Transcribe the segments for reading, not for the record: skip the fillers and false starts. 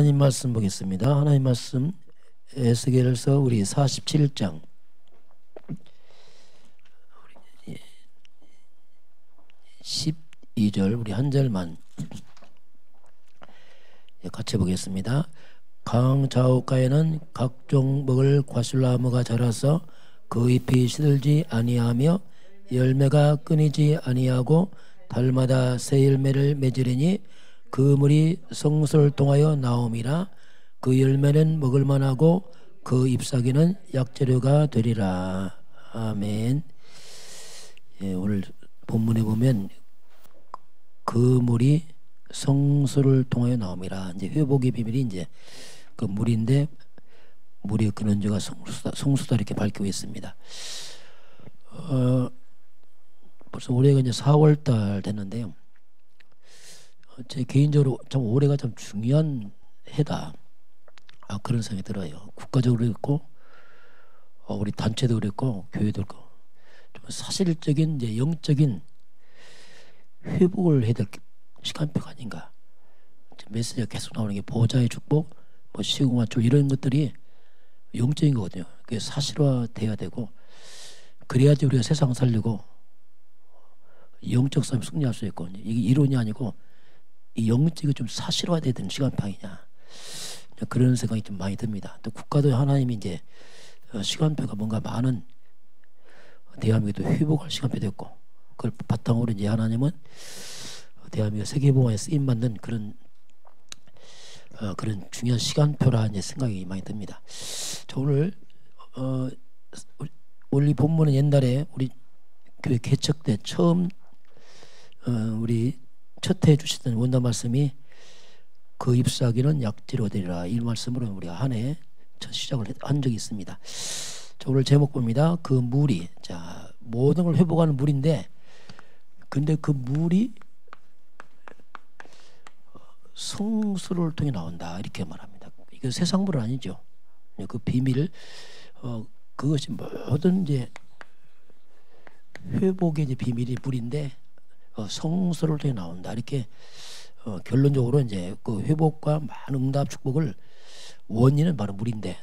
하나님 말씀 보겠습니다. 하나님 말씀 에스겔서 우리 47장 12절 우리 한 절만 같이 보겠습니다. 강 좌우가에는 각종 먹을 과실나무가 자라서 그 잎이 시들지 아니하며 열매가 끊이지 아니하고 달마다 새 열매를 맺으리니 그 물이 성소를 통하여 나옴이라. 그 열매는 먹을 만하고 그 잎사귀는 약재료가 되리라. 아멘. 예, 오늘 본문에 보면 그 물이 성소를 통하여 나옴이라. 이제 회복의 비밀이 이제 그 물인데 물의 근원지가 성소다 이렇게 밝히고 있습니다. 벌써 올해가 이제 4월달 됐는데요. 제 개인적으로 참 올해가 참 중요한 해다. 그런 생각이 들어요. 국가적으로 그렇고 우리 단체도 그렇고 교회도 그렇고 좀 사실적인 이제 영적인 회복을 해야 될 시간표가 아닌가. 메시지가 계속 나오는 게 보좌의 축복, 뭐 시공한 쪽 이런 것들이 영적인 거거든요. 그게 사실화돼야 되고 그래야지 우리가 세상 살리고 영적 싸움 승리할 수 있고 이게 이론이 아니고 이 영적이 좀 사실화돼야 되는 시간표이냐 그런 생각이 좀 많이 듭니다. 또 국가도 하나님이 이제 시간표가 뭔가 많은 대한민국도 회복할 시간표도 있고 그걸 바탕으로 이제 하나님은 대한민국 세계보험에 쓰임 받는 그런 중요한 시간표라 이제 생각이 많이 듭니다. 저 오늘 이 본문은 옛날에 우리 교회 개척 때 처음 우리 첫 해 주시던 원단 말씀이 그 잎사귀는 약재료 되리라 이 말씀으로 우리가 한 해 첫 시작을 한 적이 있습니다. 자, 오늘 제목 봅니다. 그 물이 모든 걸 회복하는 물인데 근데 그 물이 성소를 통해 나온다 이렇게 말합니다. 이거 세상 물은 아니죠. 그 비밀 그것이 모든 이제 회복의 이제 비밀이 물인데 성소를 통해 나온다 이렇게 결론적으로 이제 그 회복과 많은 응답 축복을 원인은 바로 물인데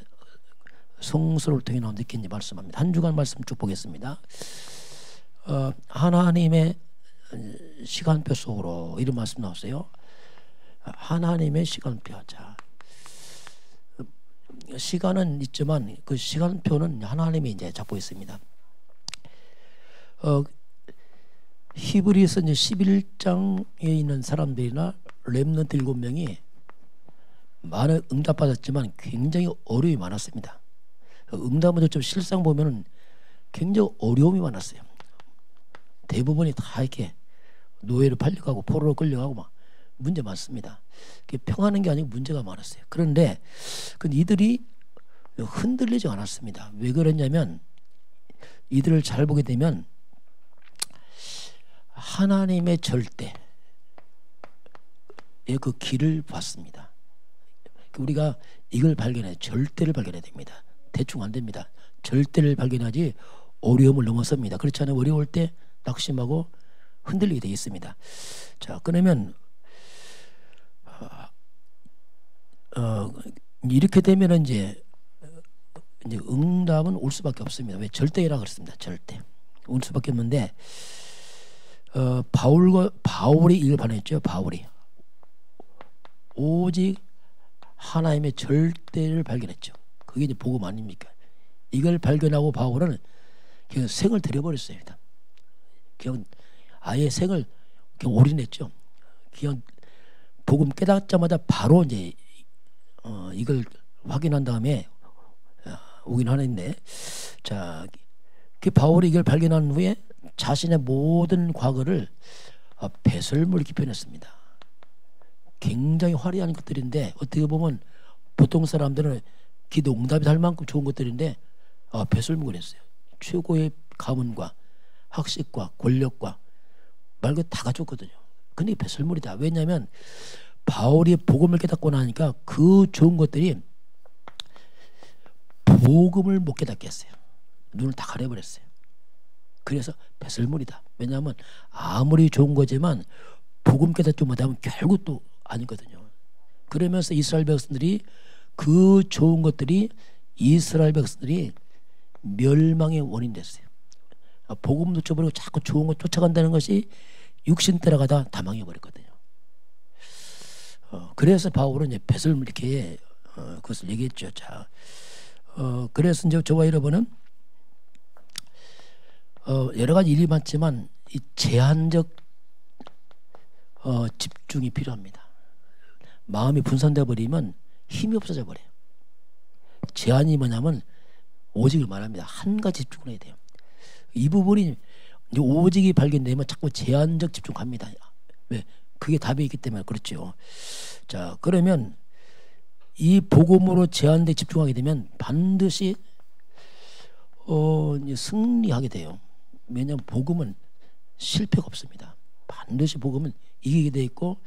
성소를 통해 나온다 이렇게 이제 말씀합니다. 한 주간 말씀 쭉 보겠습니다. 하나님의 시간표 속으로 이런 말씀 나왔어요. 하나님의 시간표. 자, 시간은 있지만 그 시간표는 하나님이 이제 잡고 있습니다. 히브리서 이제 11장에 있는 사람들이나 렘넌트 7명이 많은 응답받았지만 굉장히 어려움이 많았습니다. 응답은 좀 실상 보면은 굉장히 어려움이 많았어요. 대부분이 다 이렇게 노예로 팔려가고 포로로 끌려가고 막 문제 많습니다. 평하는 게 아니고 문제가 많았어요. 그런데 이들이 흔들리지 않았습니다. 왜 그랬냐면 이들을 잘 보게 되면 하나님의 절대의 그 길을 봤습니다. 우리가 이걸 발견해야 절대를 발견해야 됩니다. 대충 안 됩니다. 절대를 발견하지 어려움을 넘어섭니다. 그렇지 않으면 어려울 때 낙심하고 흔들리게 되어 있습니다. 자, 그러면 이렇게 되면 이제 응답은 올 수밖에 없습니다. 왜 절대라 그랬습니다. 절대 올 수밖에 없는데 바울이 이걸 발견했죠. 바울이 오직 하나님의 절대를 발견했죠. 그게 이제 복음 아닙니까? 이걸 발견하고 바울은 그냥 생을 들여버렸어요. 일단 그냥 아예 생을 그냥 올인했죠. 그냥 복음 깨닫자마자 바로 이제 이걸 확인한 다음에 오긴 하는데, 자, 그 바울이 이걸 발견한 후에 자신의 모든 과거를 배설물 이렇게 표현했습니다. 굉장히 화려한 것들인데 어떻게 보면 보통 사람들은 기도 응답이 될 만큼 좋은 것들인데 배설물을 했어요. 최고의 가문과 학식과 권력과 말 그대로 다 가졌거든요. 근데 배설물이다. 왜냐하면 바울이 복음을 깨닫고 나니까 그 좋은 것들이 복음을 못 깨닫게 했어요. 눈을 다 가려버렸어요. 그래서 배설물이다. 왜냐하면 아무리 좋은 거지만 복음 깨닫지 못하면 결국 또 아니거든요. 그러면서 이스라엘 백성들이 그 좋은 것들이 이스라엘 백성들이 멸망의 원인 됐어요. 복음 놓쳐버리고 자꾸 좋은 것 쫓아간다는 것이 육신 따라가다 다 망해버렸거든요. 그래서 바울은 이제 뱃을 이렇게 그것을 얘기했죠. 자, 그래서 이제 저와 여러분은 여러 가지 일이 많지만 이 제한적 집중이 필요합니다. 마음이 분산돼 버리면 힘이 없어져 버려요. 제한이 뭐냐면 오직을 말합니다. 한 가지 집중을 해야 돼요. 이 부분이 이제 오직이 발견되면 자꾸 제한적 집중합니다. 왜? 그게 답이 있기 때문에 그렇죠. 자, 그러면 이 복음으로 제한돼 집중하게 되면 반드시 이제 승리하게 돼요. 왜냐하면 복음은 실패가 없습니다. 반드시 복음은 이기게 돼 있고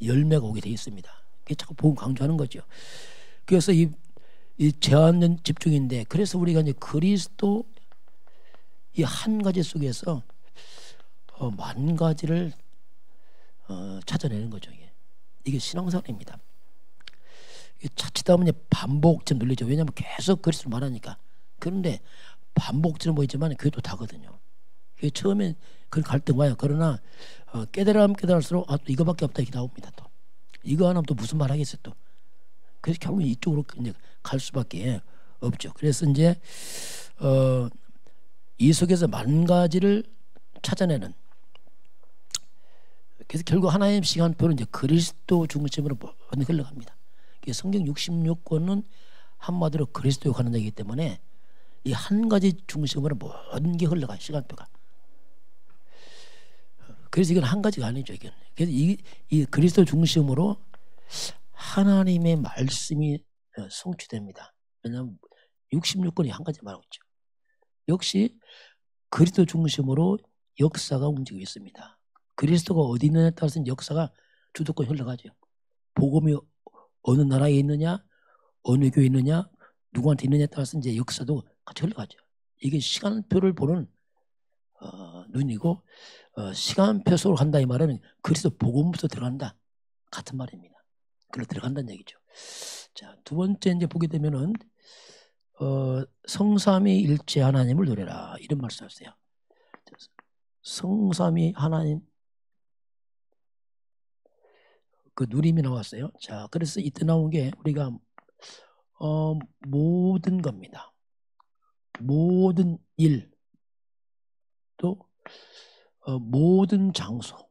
열매가 오게 돼 있습니다. 그게 자꾸 복음 강조하는 거죠. 그래서 이 제한된 집중인데, 그래서 우리가 이제 그리스도 이 한 가지 속에서 만 가지를 찾아내는 거죠. 이게 신앙생활입니다. 자칫하면 반복점 눌리죠. 왜냐하면 계속 그리스도를 말하니까. 그런데 반복점은 보이지만 그게 또 다거든요. 그게 처음엔 그 갈등 와요. 그러나 깨달으면 깨달을수록 또 이거밖에 없다 이렇게 나옵니다. 또 이거 하나 또 무슨 말 하겠어요 또. 그래서 결국 이쪽으로 이제 갈 수밖에 없죠. 그래서 이제 이 속에서 만 가지를 찾아내는, 그래서 결국 하나님 시간표는 이제 그리스도 중심으로 흘러갑니다. 성경 66권은 한마디로 그리스도에 관한 얘기이기 때문에 이 한 가지 중심으로 모든 게 흘러가요. 시간표가. 그래서 이건 한 가지가 아니죠. 이건. 그래서 이 그리스도 중심으로 하나님의 말씀이 성취됩니다. 왜냐하면 66권이 한 가지 말하고 있죠. 역시 그리스도 중심으로 역사가 움직이고 있습니다. 그리스도가 어디 있느냐에 따라서 역사가 주도권이 흘러가죠. 복음이 어느 나라에 있느냐, 어느 교회에 있느냐, 누구한테 있느냐에 따라서 이제 역사도 같이 흘러가죠. 이게 시간표를 보는 눈이고, 시간표 속으로 간다 이 말은 그리스도 복음부터 들어간다 같은 말입니다. 그걸 들어간다는 얘기죠. 자, 두 번째 이제 보게 되면은 성삼위 일체 하나님을 노래라 이런 말씀하세요. 성삼위 하나님 그 누림이 나왔어요. 자, 그래서 이때 나온 게 우리가 모든 겁니다. 모든 일, 또 모든 장소,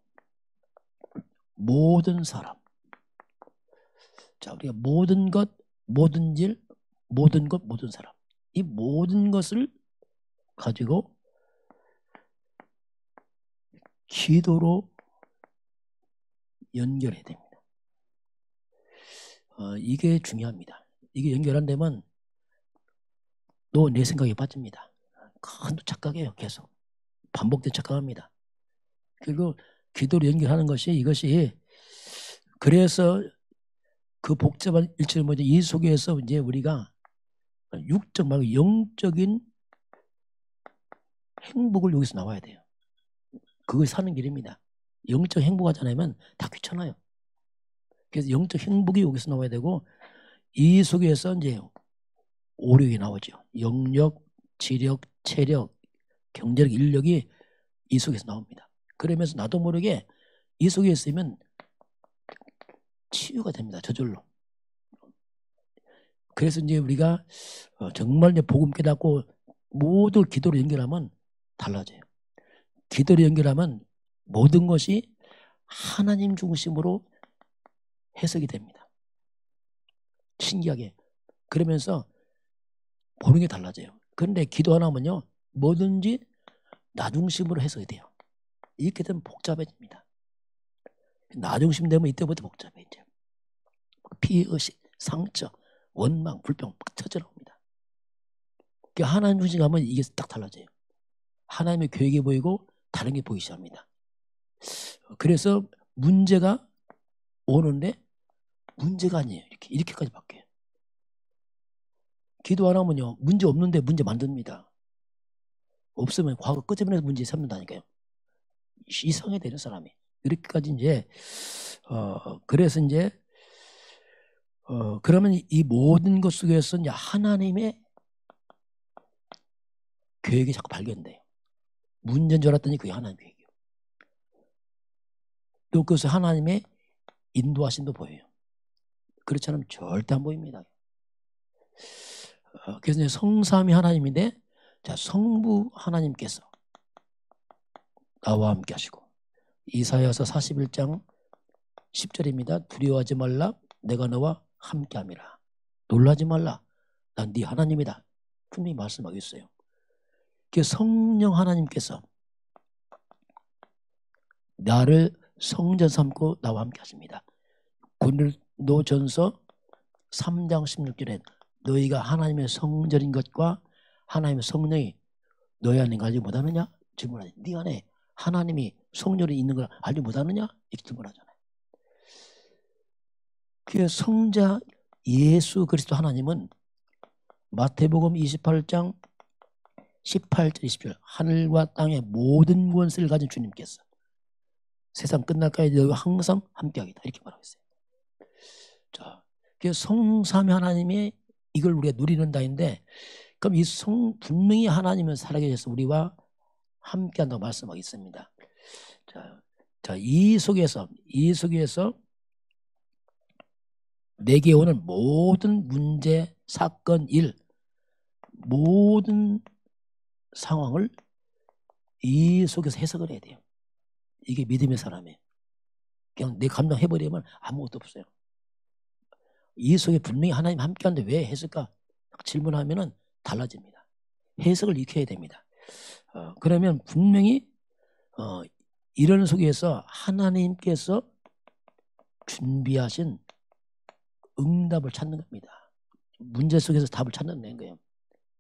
모든 사람. 자, 우리가 모든 것, 모든 일, 모든 것, 모든 사람. 이 모든 것을 가지고 기도로 연결해야 됩니다. 이게 중요합니다. 이게 연결 안 되면 또 내 생각에 빠집니다. 큰 착각이에요. 계속 반복된 착각합니다. 그리고 기도로 연결하는 것이 이것이, 그래서 그 복잡한 일체를 뭐죠? 이 속에서 이제 우리가 육적 말고 영적인 행복을 여기서 나와야 돼요. 그걸 사는 길입니다. 영적 행복하지 않으면 다 귀찮아요. 그래서 영적 행복이 여기서 나와야 되고, 이 속에서 이제 오력이 나오죠. 영력, 지력, 체력, 경제력, 인력이 이 속에서 나옵니다. 그러면서 나도 모르게 이 속에 있으면 치유가 됩니다. 저절로. 그래서 이제 우리가 정말 이제 복음 깨닫고 모두 기도로 연결하면 달라져요. 기도로 연결하면 모든 것이 하나님 중심으로 해석이 됩니다. 신기하게. 그러면서 보는 게 달라져요. 그런데 기도 하나 하면요, 뭐든지 나 중심으로 해석이 돼요. 이렇게 되면 복잡해집니다. 나 중심 되면 이때부터 복잡해져. 피의식, 상처, 원망, 불평 막 터져 나옵니다. 하나님 중심 가면 이게 딱 달라져요. 하나님의 계획이 보이고 다른 게 보이기 시작합니다. 그래서 문제가 오는데 문제가 아니에요. 이렇게까지 바뀌어요. 기도 안 하면요, 문제 없는데 문제 만듭니다. 없으면 과거 끄집어내서 문제 삼는다니까요. 이상해 되는 사람이. 이렇게까지 이제 그래서 이제 그러면 이 모든 것 속에서 이제 하나님의 계획이 자꾸 발견돼요. 문제인 줄 알았더니 그게 하나님 계획이에요. 또 그것을 하나님의 인도하심도 보여요. 그렇지 않으면 절대 안 보입니다. 그래서 이제 성삼위 하나님인데, 자, 성부 하나님께서 나와 함께 하시고, 이사야서 41장 10절입니다. 두려워하지 말라, 내가 너와 함께 함이라. 놀라지 말라, 난 네 하나님이다. 분명히 말씀하고 있어요. 그 성령 하나님께서 나를 성전 삼고 나와 함께 하십니다. 고린도전서 3장 16절에 너희가 하나님의 성전인 것과 하나님의 성령이 너희 안에 알지 못하느냐? 질문하지. 네 안에 하나님이 성령이 있는 걸 알지 못하느냐? 이렇게 질문하잖아요. 그 성자 예수 그리스도 하나님은 마태복음 28장 18절 20절 하늘과 땅의 모든 권세를 가진 주님께서 세상 끝날까지 너희와 항상 함께하겠다 이렇게 말하고 있어요. 자, 그 성삼위 하나님의 이걸 우리가 누리는 다인데, 그럼 이 분명히 하나님은 살아계셔서 우리와 함께한다고 말씀하고 있습니다. 자, 이 속에서 내게 오는 모든 문제, 사건, 일, 모든 상황을 이 속에서 해석을 해야 돼요. 이게 믿음의 사람이에요. 그냥 내 감당 해버리면 아무것도 없어요. 이 속에 분명히 하나님 함께하는데 왜 했을까? 질문하면은 달라집니다. 해석을 익혀야 됩니다. 그러면 분명히 이런 속에서 하나님께서 준비하신 응답을 찾는 겁니다. 문제 속에서 답을 찾는 거예요.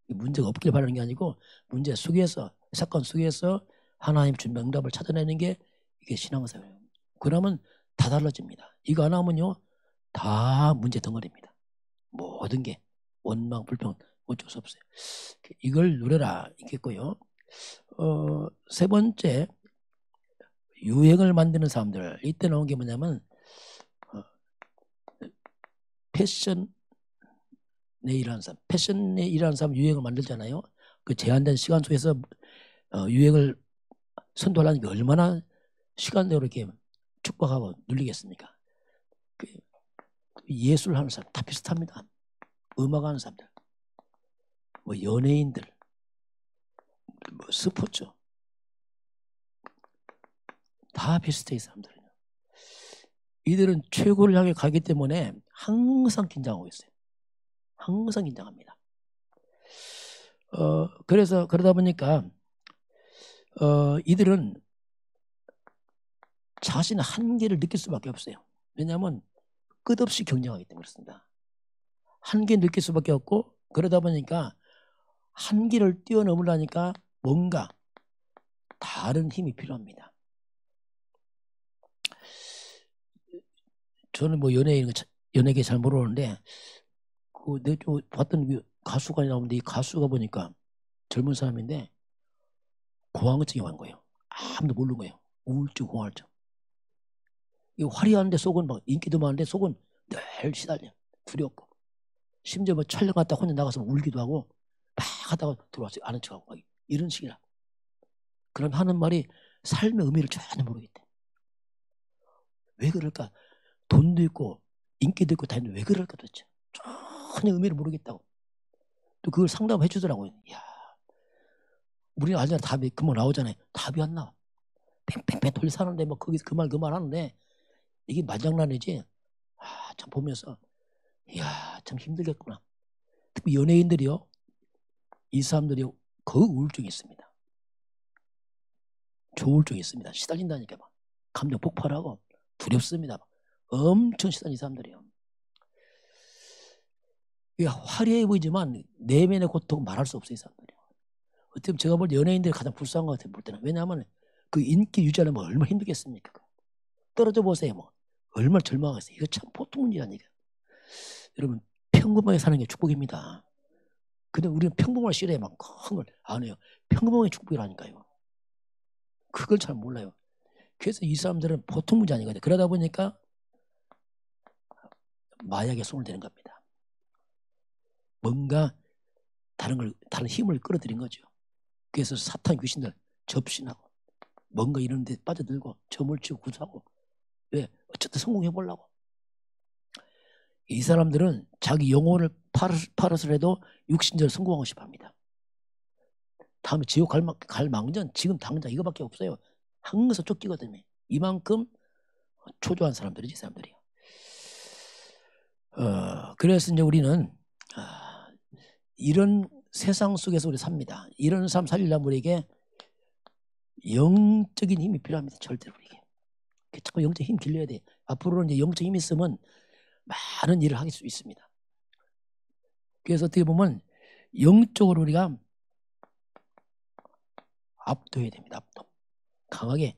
문제가 없길 바라는 게 아니고 문제 속에서, 사건 속에서 하나님 준비한 응답을 찾아내는 게 이게 신앙생활이에요. 그러면 다 달라집니다. 이거 안 하면요 다 문제 덩어리입니다. 모든 게 원망, 불평 어쩔 수 없어요. 이걸 누려라 있겠고요. 세 번째, 유행을 만드는 사람들. 이때 나온 게 뭐냐면 패션에 일하는 사람. 패션에 일하는 사람 유행을 만들잖아요. 그 제한된 시간 속에서 유행을 선도하려는 게 얼마나 시간대로 이렇게 축복하고 눌리겠습니까? 예술 하는 사람 다 비슷합니다. 음악하는 사람들, 뭐 연예인들, 뭐 스포츠 다 비슷해요. 사람들은. 이들은 최고를 향해 가기 때문에 항상 긴장하고 있어요. 항상 긴장합니다. 그래서 그러다 보니까 이들은 자신의 한계를 느낄 수밖에 없어요. 왜냐하면 끝없이 경쟁하기 때문에 그렇습니다. 한계 느낄 수밖에 없고, 그러다 보니까 한계를 뛰어넘으려니까 뭔가 다른 힘이 필요합니다. 저는 뭐 연예계 잘 모르는데 내가 좀 봤던 그 가수가 나오는데, 이 가수가 보니까 젊은 사람인데 공황증이 온 거예요. 아무도 모르는 거예요. 우울증, 공황증. 이 화려한데 속은 막 인기도 많은데 속은 늘 시달려. 두렵고. 심지어 뭐 촬영 갔다 혼자 나가서 울기도 하고 막 하다가 들어와서 아는 척하고 막 이런 식이라. 그럼 하는 말이 삶의 의미를 전혀 모르겠대. 왜 그럴까? 돈도 있고 인기도 있고 다 있는데 왜 그럴까 도대체. 전혀 의미를 모르겠다고. 또 그걸 상담해 주더라고요. 이야, 우리는 알잖아. 답이 금방 나오잖아요. 답이 안 나와. 팽팽팽 돌려 사는데 뭐 거기서 그 말 하는데 이게 말장난이지. 참 보면서 이야, 참 힘들겠구나. 특히 연예인들이요, 이 사람들이 그 우울증이 있습니다. 조울증이 있습니다. 시달린다니까 막 감정 폭발하고 두렵습니다. 엄청 시달린 이 사람들이요. 이게 화려해 보이지만 내면의 고통 말할 수 없어요. 이 사람들이요. 어떻게 보면 제가 볼 때 연예인들이 가장 불쌍한 것 같아요. 볼 때는. 왜냐하면 그 인기 유지하려면 얼마나 힘들겠습니까? 떨어져 보세요. 뭐 얼마나 절망하겠어요. 이거 참 보통 문제 아니에요. 여러분, 평범하게 사는 게 축복입니다. 근데 우리는 평범을 싫어해. 막 큰 걸 안 해요. 평범하게 축복이라니까요. 그걸 잘 몰라요. 그래서 이 사람들은 보통 문제 아니거든요. 그러다 보니까 마약에 손을 대는 겁니다. 뭔가 다른 힘을 끌어들인 거죠. 그래서 사탄 귀신들 접신하고 뭔가 이런 데 빠져들고 점을 치고 구사하고 왜? 어쨌든 성공해 보려고. 이 사람들은 자기 영혼을 팔아서라도 육신적으로 성공하고 싶어 합니다. 다음에 지옥 갈 망전 지금 당장 이거밖에 없어요. 항상 쫓기거든요. 이만큼 초조한 사람들이지, 사람들이. 그래서 이제 우리는 이런 세상 속에서 우리 삽니다. 이런 삶 살리려면 우리에게 영적인 힘이 필요합니다. 절대로 우리에게. 자꾸 영적 힘 길러야 돼. 앞으로는 이제 영적 힘이 있으면 많은 일을 할 수 있습니다. 그래서 어떻게 보면 영적으로 우리가 압도해야 됩니다. 압도. 강하게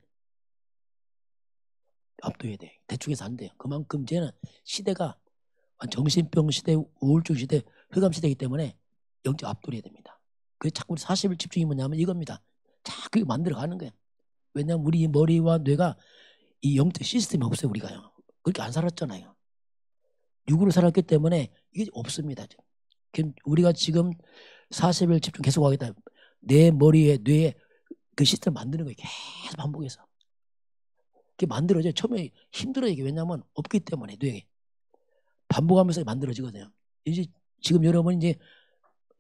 압도해야 돼. 대충해서 안 돼요. 그만큼 이제는 시대가 정신병 시대, 우울증 시대, 흑암 시대이기 때문에 영적 압도를 해야 됩니다. 그래서 자꾸 우리 40일 집중이 뭐냐면 이겁니다. 자꾸 만들어가는 거예요. 왜냐하면 우리 머리와 뇌가 이 영적 시스템이 없어요. 우리가요. 그렇게 안 살았잖아요. 육으로 살았기 때문에 이게 없습니다. 우리가 지금 40일 집중 계속 하겠다. 내 머리에 뇌에 그 시스템을 만드는 거예요. 계속 반복해서. 그게 만들어져요. 처음에 힘들어요. 이게 왜냐하면 없기 때문에 뇌에. 반복하면서 만들어지거든요. 이제 지금 여러분 이제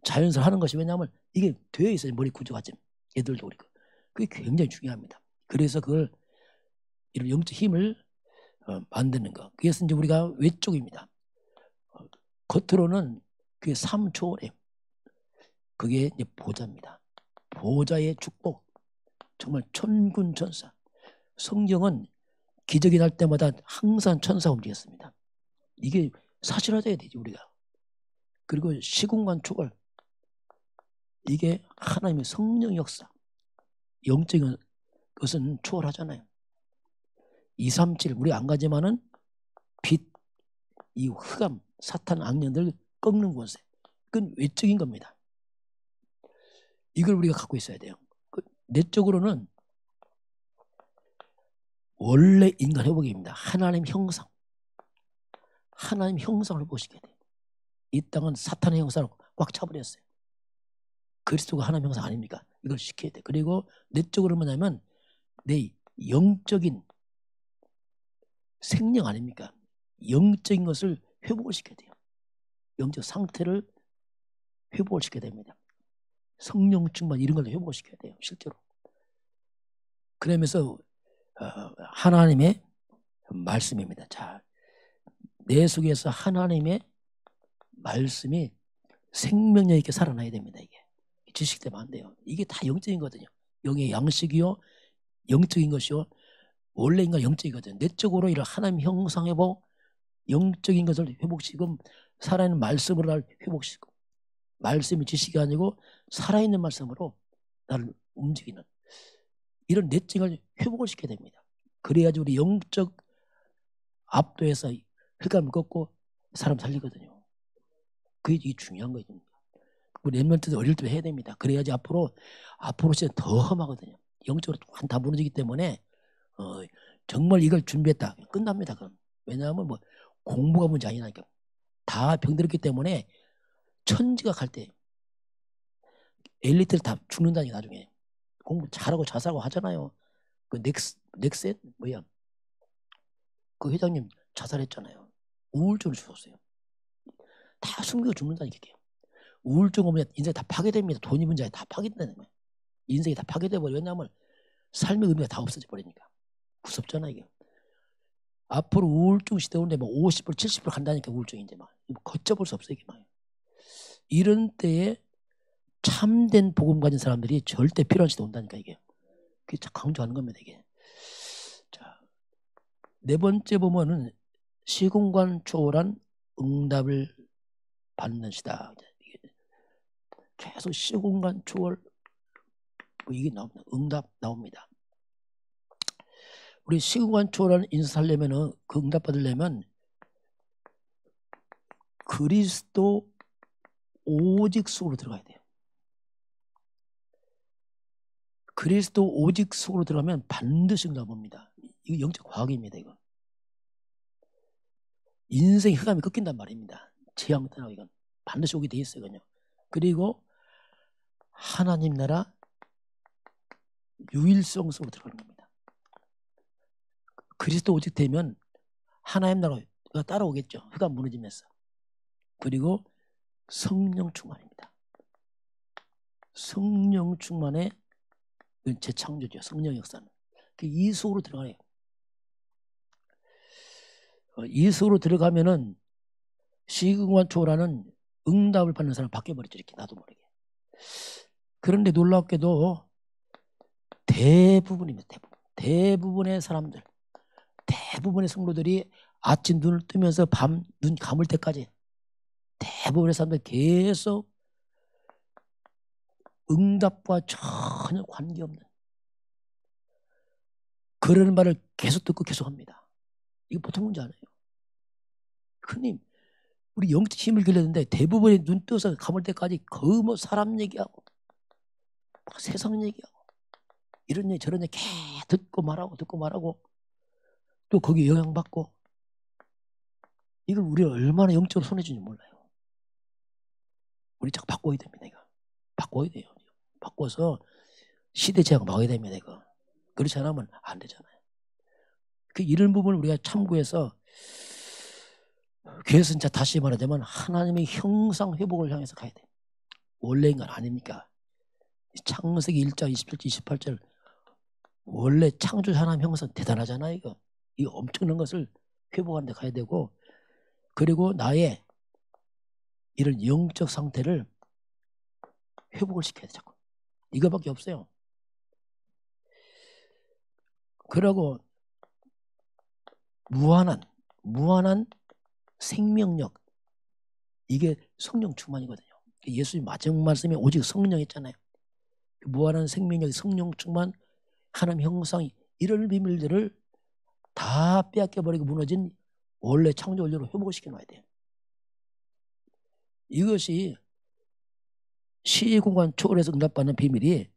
자연스러워 하는 것이 왜냐하면 이게 되어 있어요. 머리 구조가 지금. 얘들도 그렇고. 그게 굉장히 중요합니다. 그래서 그걸 이런 영적 힘을 만드는 거. 그래서 이제 우리가 외쪽입니다. 겉으로는 그게 삶 초월해요. 그게 이제 보좌입니다. 보좌의 축복. 정말 천군 천사. 성경은 기적이 날 때마다 항상 천사가 움직였습니다. 이게 사실화돼야 되지 우리가. 그리고 시공간 초월. 이게 하나님의 성령 역사. 영적인 것은 초월하잖아요. 237 우리 안 가지만은 빛, 이 흑암, 사탄 악령들 꺾는 곳에. 그건 외적인 겁니다. 이걸 우리가 갖고 있어야 돼요. 내적으로는 원래 인간 회복입니다. 하나님 형상. 하나님 형상을 회복시켜야 돼요. 이 땅은 사탄의 형상을 꽉 차버렸어요. 그리스도가 하나님 형상 아닙니까? 이걸 시켜야 돼. 그리고 내적으로 뭐냐면 내 영적인 생명 아닙니까? 영적인 것을 회복을 시켜야 돼요. 영적 상태를 회복을 시켜야 됩니다. 성령 충만 이런 걸 회복을 시켜야 돼요. 실제로. 그러면서 하나님의 말씀입니다. 자, 내 속에서 하나님의 말씀이 생명력 있게 살아나야 됩니다. 이게 지식 때문에 안 돼요. 이게 다 영적인 거거든요. 영의 양식이요, 영적인 것이요. 원래 인간 영적이거든요. 내적으로 이런 하나님 형상 회복, 영적인 것을 회복시키고 살아있는 말씀으로 나를 회복시키고 말씀이 지식이 아니고 살아있는 말씀으로 나를 움직이는 이런 내적을 회복을 시켜야 됩니다. 그래야지 우리 영적 압도해서 흑암을 꺾고 사람 살리거든요. 그게 중요한 거죠. 우리 랩런트도 어릴 때 해야 됩니다. 그래야지 앞으로 진짜 더 험하거든요. 영적으로 다 무너지기 때문에 정말 이걸 준비했다. 끝납니다. 그럼. 왜냐하면 뭐 공부가 문제 아니라니까. 다 병들었기 때문에 천지가 갈 때 엘리트를 다 죽는다니까 나중에. 공부 잘하고 자살하고 하잖아요. 그 넥센 뭐야? 그 회장님 자살했잖아요. 우울증으로 죽었어요. 다 숨기고 죽는다니까. 우울증 오면 인생이 다 파괴됩니다. 돈이 문제에 다 파괴된다는 거예요. 인생이 다 파괴돼버려. 왜냐하면 삶의 의미가 다 없어져 버리니까. 무섭잖아 이게. 앞으로 우울증 시대 오는데 뭐 50% 70% 간다니까 우울증이 이제 막 걷잡을 수 없어 이게 막. 이런 때에 참된 복음 가진 사람들이 절대 필요한 시대 온다니까 이게. 그게 강조하는 겁니다 이게. 자, 네 번째 보면은 시공간 초월한 응답을 받는 시다. 계속 시공간 초월 뭐 이게 나옵니다. 응답 나옵니다. 우리 시공간 초월한 인생 살려면은 그 응답 받으려면 그리스도 오직 속으로 들어가야 돼요. 그리스도 오직 속으로 들어가면 반드시 응답 옵니다. 이거 영적 과학입니다. 이거. 인생 흑암이 꺾인단 말입니다. 재앙 떠나고 이건 반드시 오게 돼 있어요. 그냥. 그리고 하나님 나라 유일성 속으로 들어가는 겁니다. 그리스도 오직 되면 하나님 나라가 따라오겠죠. 흑암 무너지면서. 그리고 성령 충만입니다. 성령 충만의 재창조죠. 성령 역사는. 이 속으로 들어가요. 이 속으로 들어가면은 시공간 초월하는 응답을 받는 사람 바뀌어버리죠. 이렇게 나도 모르게. 그런데 놀랍게도 대부분입니다. 대부분의 사람들, 대부분의 성도들이 아침 눈을 뜨면서 밤 눈 감을 때까지 대부분의 사람들 계속 응답과 전혀 관계없는 그런 말을 계속 듣고 계속 합니다. 이거 보통 문제 아니에요. 흔히 우리 영적 힘을 길렀는데 대부분이 눈 떠서 감을 때까지 거의 뭐 사람 얘기하고 세상 얘기하고 이런 얘기 저런 얘기 계속 듣고 말하고 또 거기에 영향받고 이걸 우리가 얼마나 영적으로 손해주는지 몰라요. 우리 자꾸 바꿔야 됩니다. 이거 바꿔야 돼요. 바꿔서 시대 제약 막아야 됩니다. 이거 그렇지 않으면 안 되잖아요. 이런 부분을 우리가 참고해서 그래서 진짜 다시 말하자면 하나님의 형상 회복을 향해서 가야 돼요. 원래 인간 아닙니까? 창세기 1장 27절 28절 원래 창조 하나님 형상 대단하잖아요. 이거 엄청난 것을 회복하는 데 가야 되고 그리고 나의 이런 영적 상태를 회복을 시켜야 돼. 자꾸. 이거밖에 없어요. 그러고 무한한 생명력 이게 성령 충만이거든요. 예수님 마지막 말씀에 오직 성령 했잖아요. 무한한 생명력, 성령 충만, 하나님 형상 이런 비밀들을 다 빼앗겨버리고 무너진 원래 창조 원리로 회복을 시켜놔야 돼요. 이것이 시공간 초월해서 응답받는 비밀이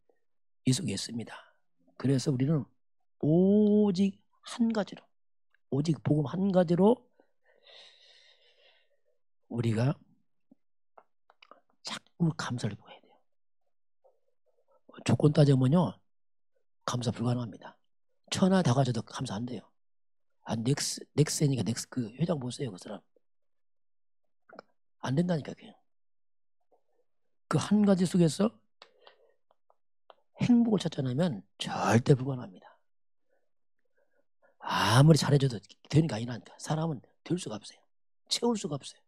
이 속에 있습니다. 그래서 우리는 오직 한 가지로 오직 복음 한 가지로 우리가 자꾸 감사를 보여야 돼요. 조건 따지면요 감사 불가능합니다. 천하 다 가져도 감사 안 돼요. 넥센이니까 그 회장 보세요. 그 사람 안 된다니까. 그 한 가지 속에서 행복을 찾잖아면 절대 불가능합니다. 아무리 잘해줘도 되는 게 아니라니까. 사람은 될 수가 없어요. 채울 수가 없어요.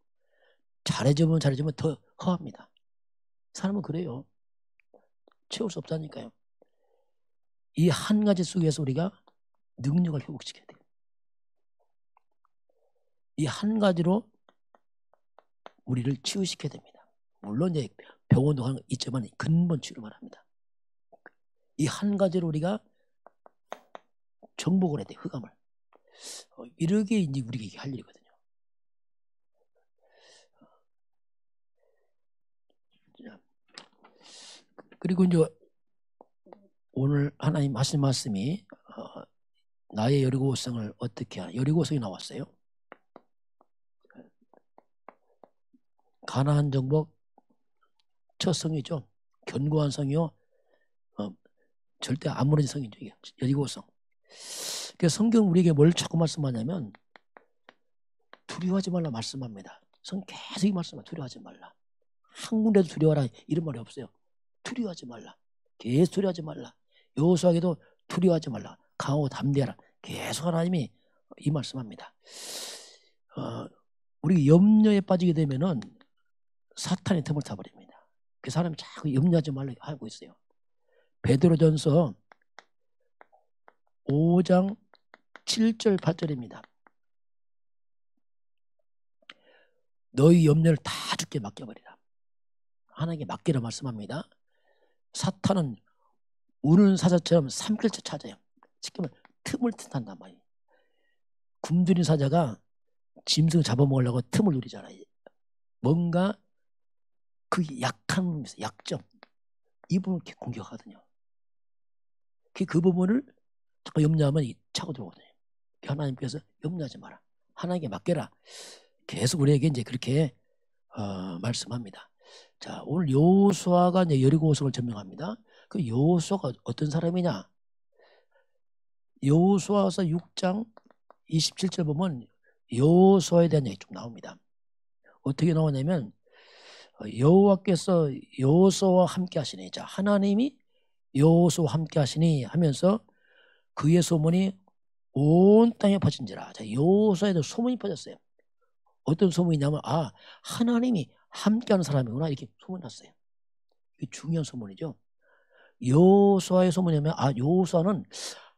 잘해주면 더 허합니다. 사람은 그래요. 채울 수 없다니까요. 이 한 가지 속에서 우리가 능력을 회복시켜야 돼요. 이 한 가지로 우리를 치유시켜야 됩니다. 물론 이제 병원도 가는 거 있지만 근본 치유를 말합니다. 이 한 가지로 우리가 정복을 해야 돼요. 흑암을. 이렇게 이제 우리가 할 일이거든요. 그리고 이제 오늘 하나님 하신 말씀이 나의 여리고성을 어떻게 하냐. 여리고성이 나왔어요. 가나안 정복 첫 성이죠. 견고한 성이요. 절대 안 무너진 성이죠. 이게 여리고성. 그래서 성경 우리에게 뭘 자꾸 말씀하냐면 두려워하지 말라 말씀합니다. 성경 계속 이 말씀을 두려워하지 말라. 한 군데도 두려워하라 이런 말이 없어요. 두려워하지 말라. 계속 두려워하지 말라. 여호수아에게도 두려워하지 말라. 강하고 담대하라. 계속 하나님이 이 말씀합니다. 우리 염려에 빠지게 되면은 사탄의 틈을 타버립니다. 그 사람이 자꾸 염려하지 말라고 하고 있어요. 베드로전서 5장 7절 8절입니다. 너희 염려를 다 주께 맡겨버리라. 하나님께 맡기라 말씀합니다. 사탄은 우는 사자처럼 삼킬째 찾아요. 쉽게 말하면 틈을 튼단단 말이에요. 굶주린 사자가 짐승을 잡아먹으려고 틈을 누리잖아요. 뭔가 그 약한 부분이 있어요. 약점. 이 부분을 이렇게 공격하거든요. 그 부분을 자꾸 염려하면 차고 들어오거든요. 하나님께서 염려하지 마라. 하나님께 맡겨라. 계속 우리에게 이제 그렇게 말씀합니다. 자, 오늘 여호수아가 이제 여리고성을 점령합니다. 그 여호수아가 어떤 사람이냐? 여호수아서 6장 27절 보면 여호수아에 대한 얘기 좀 나옵니다. 어떻게 나오냐면 여호와께서 여호수아와 함께 하시니, 자, 하나님이 여호수아와 함께 하시니 하면서 그의 소문이 온 땅에 퍼진지라. 자, 여호수아에도 소문이 퍼졌어요. 어떤 소문이냐면 하나님이 함께하는 사람이구나, 이렇게 소문 났어요. 이게 중요한 소문이죠. 여호수아의 소문이면 여호수아는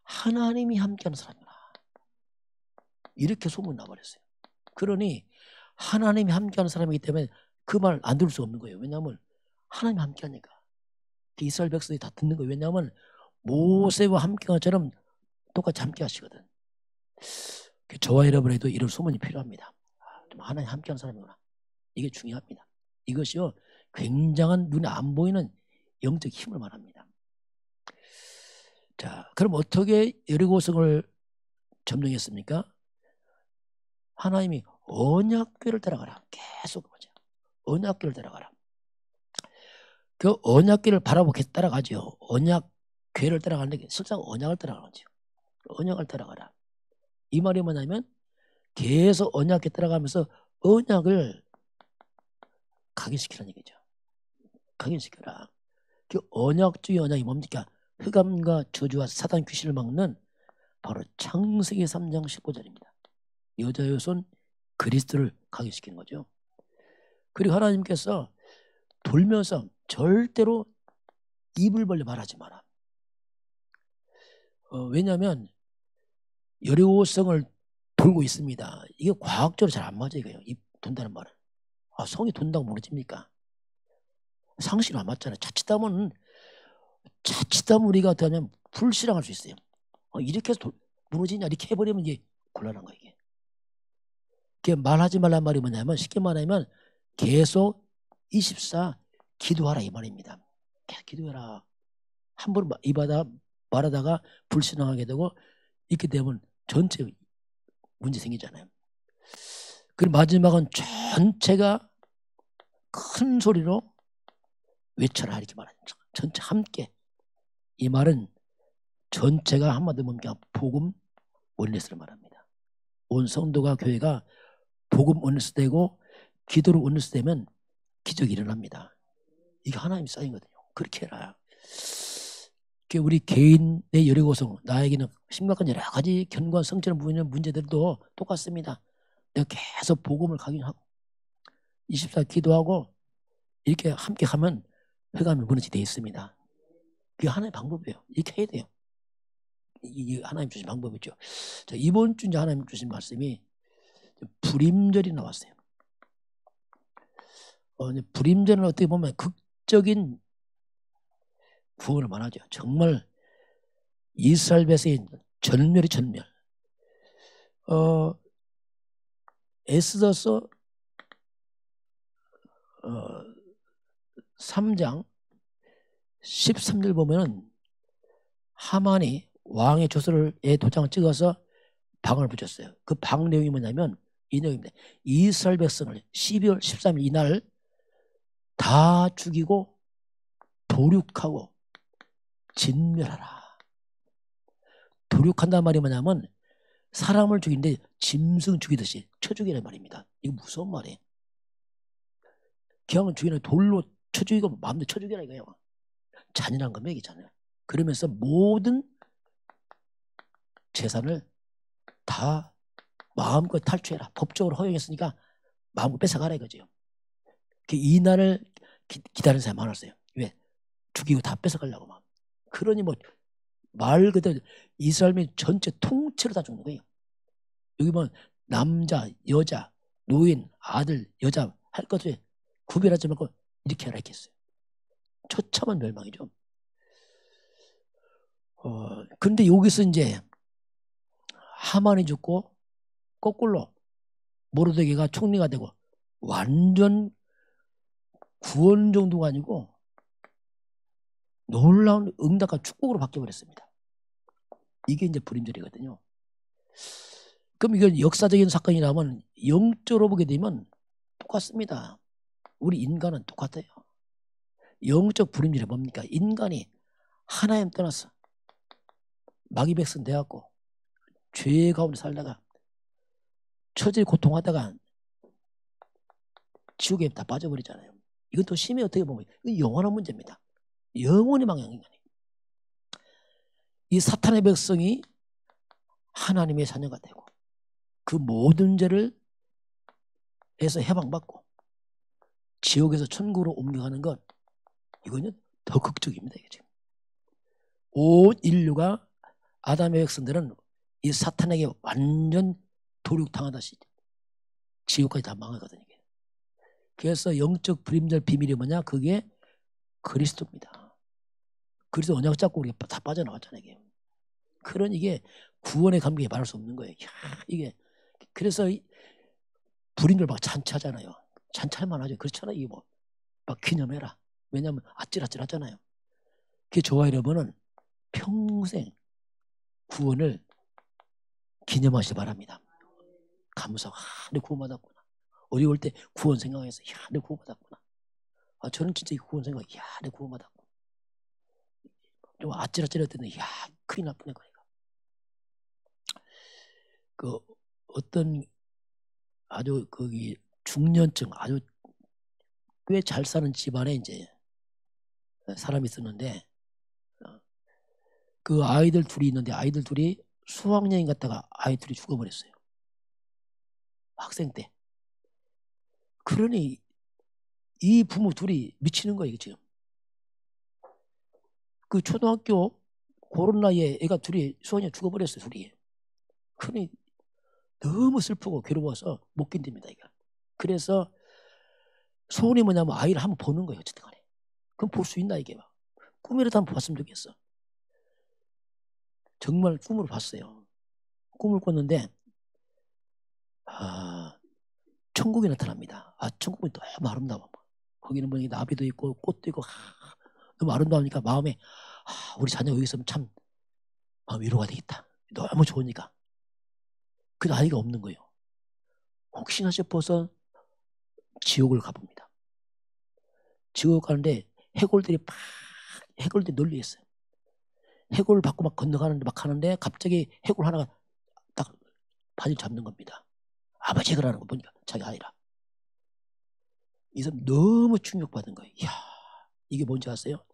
하나님이 함께하는 사람이구나, 이렇게 소문이 나버렸어요. 그러니 하나님이 함께하는 사람이기 때문에 그 말 안 들을 수 없는 거예요. 왜냐하면 하나님이 함께하니까. 이스라엘 백성들이 다 듣는 거예요. 왜냐하면 모세와 함께한 것처럼 똑같이 함께 하시거든. 저와 여러분에도 이런 소문이 필요합니다. 좀 하나님 함께하는 사람이구나, 이게 중요합니다. 이것이요, 굉장한 눈에 안 보이는 영적 힘을 말합니다. 자, 그럼 어떻게 여리고성을 점령했습니까? 하나님이 언약궤를 따라가라. 계속 그러죠. 언약궤를 따라가라. 그 언약궤를 바라보고 따라가죠. 언약궤를 따라가는데 실상 언약을 따라가는 거죠. 언약을 따라가라. 이 말이 뭐냐면 계속 언약궤 따라가면서 언약을 각인시키라는 얘기죠. 각인시켜라. 그 언약주의 언약이 뭡니까? 흑암과 저주와 사단 귀신을 막는 바로 창세기 3장 19절입니다. 여자의 손 그리스도를 각인시키는 거죠. 그리고 하나님께서 돌면서 절대로 입을 벌려 말하지 마라. 왜냐하면 여리고성을 돌고 있습니다. 이게 과학적으로 잘 안 맞아요. 입 돈다는 말은. 성이 돈다고 무너집니까? 상식은 안 맞잖아요. 자칫하면 우리가 어떠냐면 불신앙할 수 있어요. 이렇게 해서 무너지냐, 이렇게 해버리면 이게 곤란한 거예요. 이게 말하지 말란 말이 뭐냐면, 쉽게 말하면 계속 24 기도하라, 이 말입니다. 계속 기도해라. 함부로 말하다가 불신앙하게 되고, 이렇게 되면 전체 문제 생기잖아요. 그리고 마지막은 전체가 큰 소리로 외쳐라, 이렇게 말하는 거죠. 전체 함께. 이 말은 전체가 한마디로 뭡니까? 복음 원리스를 말합니다. 온 성도가, 교회가 복음 원리스 되고 기도로 원리스 되면 기적이 일어납니다. 이게 하나님의 사인거든요. 그렇게 해라. 우리 개인의 여리고성, 나에게는 심각한 여러 가지 견고한 성질을 보이는 문제들도 똑같습니다. 내가 계속 복음을 각인하고 24 기도하고 이렇게 함께 하면 흑암이 무너지게 되어 있습니다. 그게 하나의 방법이에요. 이렇게 해야 돼요. 이게 하나님 주신 방법이죠. 자, 이번 주 이제 하나님 주신 말씀이 불임절이 나왔어요. 불임절은 어떻게 보면 극적인 구원을 말하죠. 정말 이스라엘 백성의 전멸이 전멸. 에스더서 3장 13절 보면은 하만이 왕의 조서에 도장을 찍어서 방을 붙였어요. 그 방 내용이 뭐냐면 이 내용입니다. 이스라엘 백성을 12월 13일 이날 다 죽이고 도륙하고 진멸하라. 도륙한다는 말이 뭐냐면 사람을 죽이는데 짐승 죽이듯이 쳐 죽이라는 말입니다. 이거 무서운 말이에요. 그냥 죽이는 돌로 쳐 죽이고 마음대로 쳐 죽이라 이거예요. 잔인한 거 먹이잖아요. 그러면서 모든 재산을 다 마음껏 탈취해라. 법적으로 허용했으니까 마음껏 뺏어가라 이거죠. 이날을 기다리는 사람이 많았어요. 왜? 죽이고 다 뺏어가려고 막. 그러니 말 그대로 이스라엘 전체 통째로 다 죽는 거예요. 여기 보면 남자, 여자, 노인, 아들, 여자 할 것을 구별하지 말고 이렇게 하라 했겠어요. 처참한 멸망이죠. 근데 여기서 이제 하만이 죽고 거꾸로 모르드게가 총리가 되고 완전 구원 정도가 아니고 놀라운 응답과 축복으로 바뀌어버렸습니다. 이게 이제 불임절이거든요. 그럼 이건 역사적인 사건이라면 영적으로 보게 되면 똑같습니다. 우리 인간은 똑같아요. 영적 불임질이 뭡니까? 인간이 하나님 떠나서 마귀 백성 돼갖고 죄 가운데 살다가 처절히 고통하다가 지옥에 다 빠져버리잖아요. 이건 또 심히 어떻게 보면 이건 영원한 문제입니다. 영원히 망한 인간이. 이 사탄의 백성이 하나님의 자녀가 되고 그 모든 죄를 해서 해방받고 지옥에서 천국으로 옮겨가는 것, 이거는 더 극적입니다. 이게 지금 온 인류가 아담의 백성들은 이 사탄에게 완전 도륙당하다시 지옥까지 다 망하거든요. 그래서 영적 불임절 비밀이 뭐냐? 그게 그리스도입니다. 그리스도 언약 잡고 우리가 다 빠져나왔잖아요. 이게. 그런 이게 구원의 감격에 말할 수 없는 거예요. 야, 이게 그래서 불임절 막 잔치하잖아요. 잔치할만 하죠. 그렇잖아요. 이게 뭐 막 기념해라. 왜냐하면 아찔아찔하잖아요. 그 저와 여러분은 평생 구원을 기념하시기 바랍니다. 감사하고 내 구원받았구나. 어려울 때 구원 생각해서 내 구원받았구나. 저는 진짜 이 구원 생각, 내 구원받았구나. 좀 아찔아찔할 때는 큰일 날 뻔해. 그러니까 그 어떤 아주 거기 중년층 아주 꽤 잘 사는 집안에 이제 사람이 있었는데 그 아이들 둘이 있는데 아이들 둘이 수학여행 갔다가 아이 둘이 죽어버렸어요. 학생 때. 그러니 이 부모 둘이 미치는 거예요 지금. 그 초등학교 그런 나이에 애가 둘이 수학여행 죽어버렸어요. 둘이. 그러니 너무 슬프고 괴로워서 못 견딥니다. 이거. 그래서 소원이 뭐냐면 아이를 한번 보는 거예요. 어쨌든 간에. 그럼 볼 수 있나 이게 막. 꿈이라도 한번 봤으면 좋겠어. 정말 꿈을 봤어요. 꿈을 꿨는데 천국이 나타납니다. 천국이 너무 아름다워. 거기는 뭐 나비도 있고 꽃도 있고 너무 아름다우니까 마음에 우리 자녀 여기 있으면 참 위로가 되겠다. 너무 좋으니까. 그 아이가 없는 거예요. 혹시나 싶어서 지옥을 가봅니다. 지옥 가는데 해골들이 해골들이 논리했어요. 해골을 받고 막 건너가는데 막 하는데 갑자기 해골 하나가 딱 바지를 잡는 겁니다. 아버지가 그러는 거 보니까 자기 아이라. 이 사람 너무 충격받은 거예요. 이야, 이게 뭔지 아세요?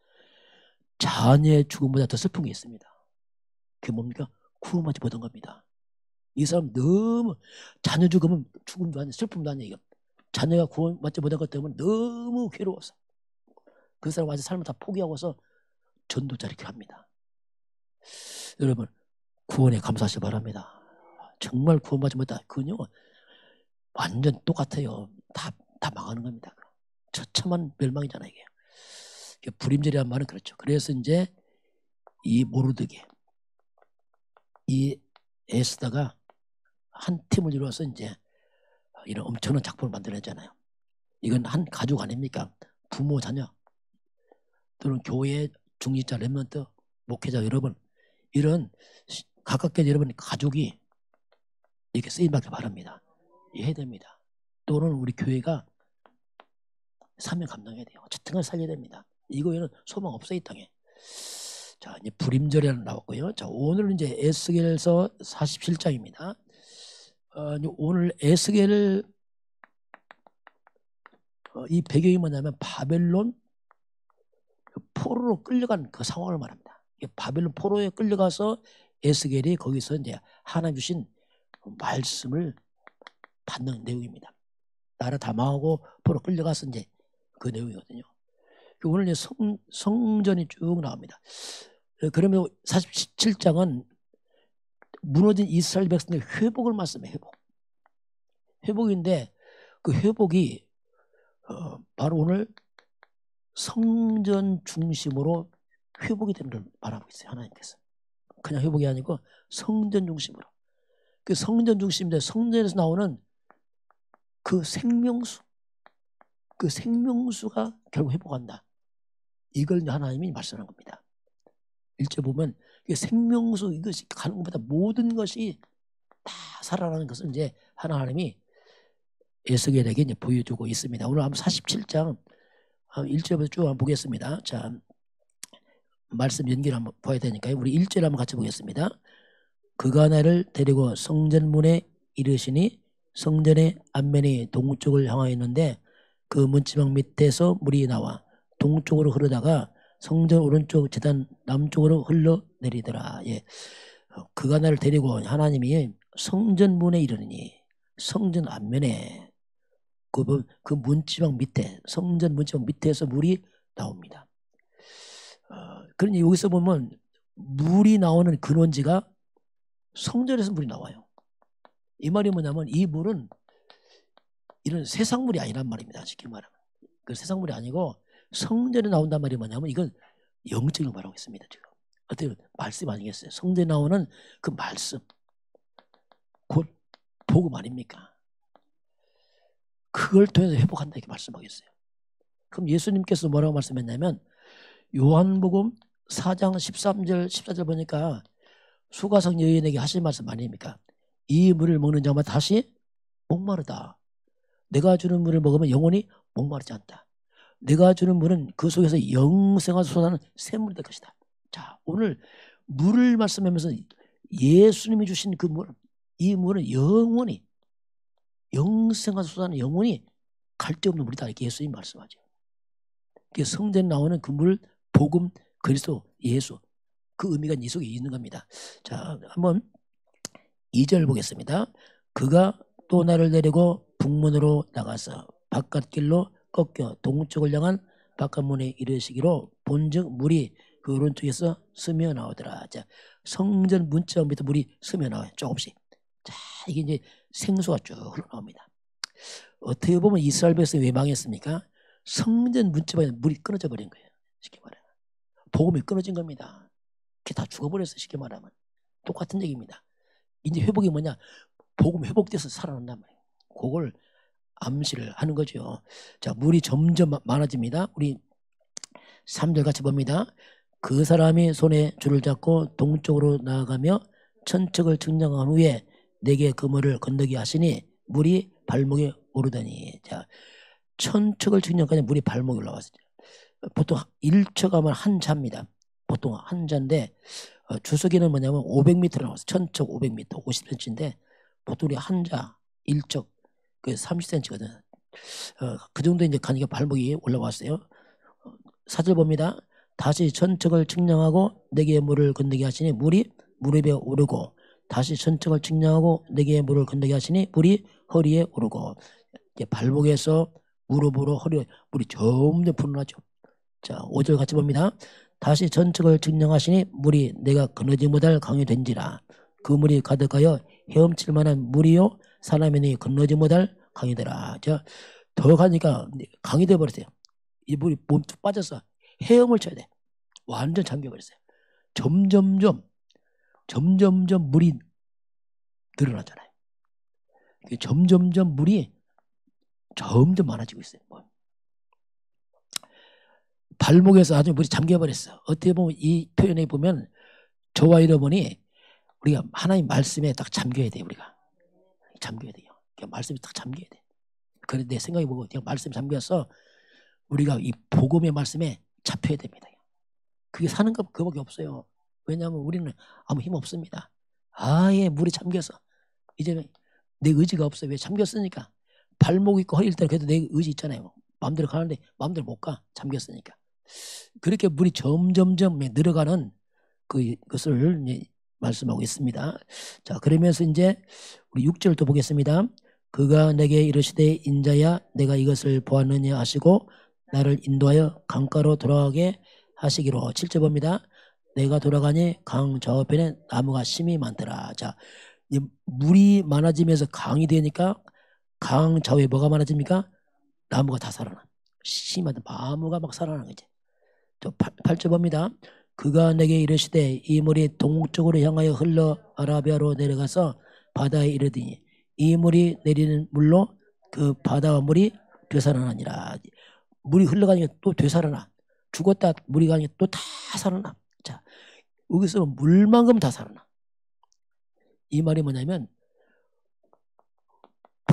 자녀의 죽음보다 더 슬픈 게 있습니다. 그게 뭡니까? 구원받지 못한 겁니다. 이 사람 너무 자녀 죽음은 죽음도 아니야 슬픔도 아니야. 이거. 자녀가 구원받지 못한 것 때문에 너무 괴로워서 그 사람 완전 삶을 다 포기하고서 전도자를 합니다. 여러분 구원에 감사하시기 바랍니다. 정말 구원받지 못한 그는요 완전 똑같아요. 다 망하는 겁니다. 처참한 멸망이잖아요. 이게. 불임절이란 말은 그렇죠. 그래서 이제 이 모르드게 이 에스더가 한 팀을 이루어서 이제 이런 엄청난 작품을 만들어냈잖아요. 이건 한 가족 아닙니까? 부모, 자녀 또는 교회 중직자, 렘넌트, 목회자 여러분 이런 가깝게 여러분 가족이 이렇게 쓰임받길 바랍니다. 이해야 됩니다. 또는 우리 교회가 사명 감당해야 돼요. 어쨌든 살려야 됩니다. 이거에는 소망 없어요, 이 땅에. 자, 이제 불임절이 나왔고요. 자, 오늘은 이제 에스겔서 47장입니다. 오늘 에스겔 이 배경이 뭐냐면 바벨론 포로로 끌려간 그 상황을 말합니다. 바벨론 포로에 끌려가서 에스겔이 거기서 이제 하나님 주신 말씀을 받는 내용입니다. 나라 다 망하고 포로 끌려가서 이제 그 내용이거든요. 오늘 이제 성전이 쭉 나옵니다. 그러면 47장은 무너진 이스라엘 백성의 회복을 말씀해요. 회복인데 그 회복이 바로 오늘 성전 중심으로 회복이 되는 걸 말하고 있어요. 하나님께서. 그냥 회복이 아니고 성전 중심으로. 그 성전 중심인데 성전에서 나오는 그 생명수. 그 생명수가 결국 회복한다. 이걸 하나님이 말씀하는 겁니다. 일제 보면 생명수 이것이 가는 것보다 모든 것이 다 살아나는 것을 이제 하나님이 에스겔에게 이제 보여주고 있습니다. 오늘 한번 47장 1절부터 쭉 한번 보겠습니다. 자, 말씀 연결 한번 봐야 되니까요. 우리 1절 한번 같이 보겠습니다. 그가 나를 데리고 성전문에 이르시니 성전의 앞면이 동쪽을 향하였는데 그 문지방 밑에서 물이 나와 동쪽으로 흐르다가 성전 오른쪽 제단 남쪽으로 흘러내리더라. 예. 그가 나를 데리고 하나님이 성전문에 이르니 성전 앞면에 그 문지방 밑에 성전 문지방 밑에서 물이 나옵니다. 그러니 여기서 보면 물이 나오는 근원지가 성전에서 물이 나와요. 이 말이 뭐냐면 이 물은 이런 세상 물이 아니란 말입니다. 쉽게 말하면 그 세상 물이 아니고 성전에 나온단 말이 뭐냐면 이건 영적인 말하고 있습니다. 지금 어떻게 말씀 아니겠어요? 성전에 나오는 그 말씀 곧 복음 아닙니까? 그걸 통해서 회복한다 이렇게 말씀하겠어요. 그럼 예수님께서 뭐라고 말씀했냐면 요한복음 4장 13절 14절 보니까 수가성 여인에게 하신 말씀 아닙니까? 이 물을 먹는 자마다 다시 목마르다. 내가 주는 물을 먹으면 영원히 목마르지 않다. 내가 주는 물은 그 속에서 영생하서 솟아나는 샘물이 될 것이다. 자, 오늘 물을 말씀하면서 예수님이 주신 그 물, 이 물은 영원히 영생하서 솟아나는 영원히 갈데 없는 물이다. 이렇게 예수님이 말씀하죠. 성전에 나오는 그 물, 복음, 그리스도, 예수, 그 의미가 이 속에 있는 겁니다. 자, 한번 2절 보겠습니다. 그가 또 나를 데리고 북문으로 나가서 바깥길로 꺾여 동쪽을 향한 바깥문에 이르시기로 본즉 물이 그 오른쪽에서 스며 나오더라. 자, 성전 문지방 밑에 물이 스며 나와요. 조금씩. 자, 이게 이제 생수가 쭉 흘러나옵니다. 어떻게 보면 이스라엘 백성이 왜 망했습니까? 성전 문지방에 물이 끊어져 버린 거예요. 쉽게 말하면. 복음이 끊어진 겁니다. 그게 다 죽어버렸어요. 쉽게 말하면. 똑같은 얘기입니다. 이제 회복이 뭐냐? 복음 회복돼서 살아난단 말이에요. 그걸 암시를 하는 거죠. 자, 물이 점점 많아집니다. 우리 3절 같이 봅니다. 그 사람이 손에 줄을 잡고 동쪽으로 나아가며 천척을 측량한 후에 내게 그 물을 건너게 하시니 물이 발목에 오르더니. 자, 천척을 측량까지 물이 발목에 올라왔어요. 보통 1척 하면 한 자입니다. 보통 한 자인데 주석에는 뭐냐면 500m로 나왔어요. 천척 500m, 50cm인데 보통 우리 한 자 1척 그 30cm거든. 그 정도 이제 가니까 발목이 올라왔어요. 4절 봅니다. 다시 천척을 측량하고 내게 물을 건너게 하시니 물이 무릎에 오르고 다시 천척을 측량하고 내게 물을 건너게 하시니 물이 허리에 오르고 이제 발목에서 무릎으로 허리에 물이 점점 불어나죠. 자, 5절 같이 봅니다. 다시 천척을 측량하시니 물이 내가 건너지 못할 강이 된지라. 그 물이 가득하여 헤엄칠 만한 물이요 사람이 건너지 못할 강이 되라. 자, 더 가니까 강이 돼버렸어요. 이 물이 몸뚝 빠져서 헤엄을 쳐야 돼. 완전 잠겨버렸어요. 점점점 물이 늘어나잖아요. 점점점 물이 점점 많아지고 있어요. 발목에서 아주 물이 잠겨버렸어. 어떻게 보면 이 표현에 보면 저와 여러분이 우리가 하나님 말씀에 딱 잠겨야 돼요. 우리가 잠겨야 돼요. 말씀이 딱 잠겨야 돼. 그래 내 생각이 보고 그냥 말씀에 잠겨서 우리가 이 복음의 말씀에 잡혀야 됩니다. 그게 사는 것 그거밖에 없어요. 왜냐하면 우리는 아무 힘 없습니다. 아예 물에 잠겨서 이제 내 의지가 없어요. 왜 잠겼으니까. 발목 있고 허리 있을 때 그래도 내 의지 있잖아요. 마음대로 가는데 마음대로 못 가. 잠겼으니까. 그렇게 물이 점점점 늘어가는 그것을 이제 말씀하고 있습니다. 자, 그러면서 이제 우리 6절 또 보겠습니다. 그가 내게 이르시되 인자야 내가 이것을 보았느냐 하시고 나를 인도하여 강가로 돌아가게 하시기로. 7절 봅니다. 내가 돌아가니 강 저편에 나무가 심이 많더라. 자, 물이 많아지면서 강이 되니까 강 좌우에 뭐가 많아집니까? 나무가 다 살아나. 심한 나무가 막 살아나는 거지. 또 8절 봅니다. 그가 내게 이르시되 이 물이 동쪽으로 향하여 흘러 아라비아로 내려가서 바다에 이르더니 이 물이 내리는 물로 그 바다와 물이 되살아나니라. 물이 흘러가니까 또 되살아나. 죽었다 물이 가니까 또 다 살아나. 자, 여기서 물만큼 다 살아나. 이 말이 뭐냐면